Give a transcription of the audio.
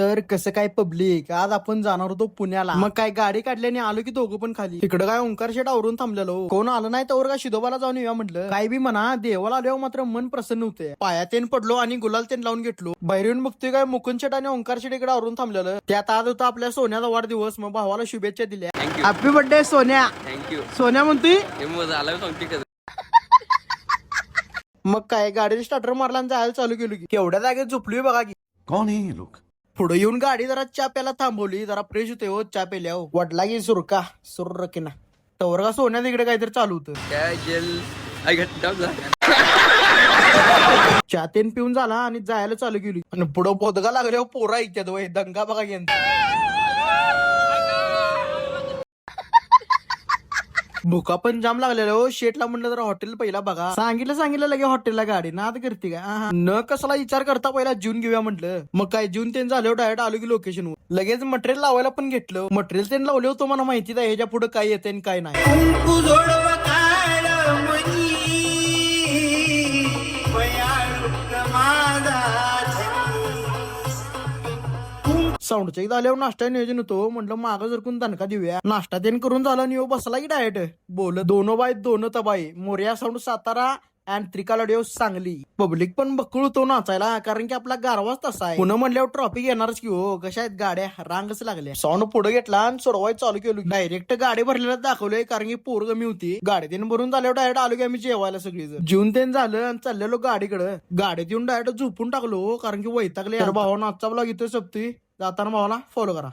तर कसं काय पब्लिक, आज आपण जाणार होतो पुण्याला. मग काय गाडी काढल्याने आलो की दोघं पण खाली. तिकडं काय ओंकार शेट आवरून थांबलेलो. कोण आलं नाही तर का शिदोबाला जाऊन येऊया म्हटलं. काय बी म्हणा, देवाला आल्यावर मात्र मन प्रसन्न होते. पायातेन पडलो आणि गुलाल तेन लावून घेतलो. बाहेरून बघतोय काय मुकुंद शेट आणि ओंकार शेट इकडे आवरून थांबलेलं. त्यात आज होता आपल्या सोन्याचा वाढदिवस. मग भावाला शुभेच्छा दिल्या. हॅपी बर्थडे सोन्या. थँक्यू. सोन्या म्हणतोय झालं. मग काय गाडीने स्टार्टर मारला आणि जायला चालू केलो की केवढ्या जागेत झोपलोय बघा की. कौन है ये लोग? पुढे येऊन गाडी जरा चा प्याला थांबवली. जरा फ्रेश होते हो चा पेल्या. वडला की सुरका सुर की ना तवर का सोन्या तिकडे काहीतरी चालू होतं. काय जेल आय गट डॉग. चा तेन पिऊन झाला आणि जायला चालू केली. आणि पुढं पोदगा लागल्यावर पोरा ऐकत्यात वय दंगा बघा यांचा. भुका पण जाम लागलेला हो. शेटला म्हणलं जरा हॉटेल पहिला बघा. सांगितलं लगे हॉटेलला गाडी नाद करते का न कसला विचार करता पहिला जून घेऊया म्हटलं. मग काय जून तेन झाल्यावर डायरेक्ट आलो की लोकेशनवर. लगेच मटेरियल लावायला पण घेतलं. मटेरियल तेन लावले होतं मला माहितीच आहे ह्याच्या पुढे काय येते आणि काय नाही. साऊंडच्या इथं आल्यावर नाश्ता नियोजन होतो. म्हटलं मागं जरकून दणका देऊया. नाश्ता तेन करून झाला आणि बसला की डायरेक्ट बोल दोनो बाय दोन तबाई. मोर्या साऊंड सातारा अँड त्रिकालडिओ सांगली. पब्लिक पण बक्कळ होतो नाचायला, कारण की आपला गारवाच तसा आहे. पुन्हा म्हणल्यावर ट्रॉफिक येणारच की हो. कशा आहेत गाड्या रांगच लागल्या. साऊंड पुढे घेतला आणि सोडवाय चालू केलो. डायरेक्ट गाडी भरलेला दाखवलंय, कारण की पोर कमी होती. गाडी तेन भरून झाल्यावर डायरेक्ट आलो की आम्ही जेवायला सगळी जण. जेवून तेन झालं आणि चाललेलो गाडीकडे. गाडीत येऊन डायरेक्ट झोपून टाकलो, कारण की वैतागले. भावानं आजचा ब्लॉग इथे सपतोय. जाताना भावाला फॉलो करा.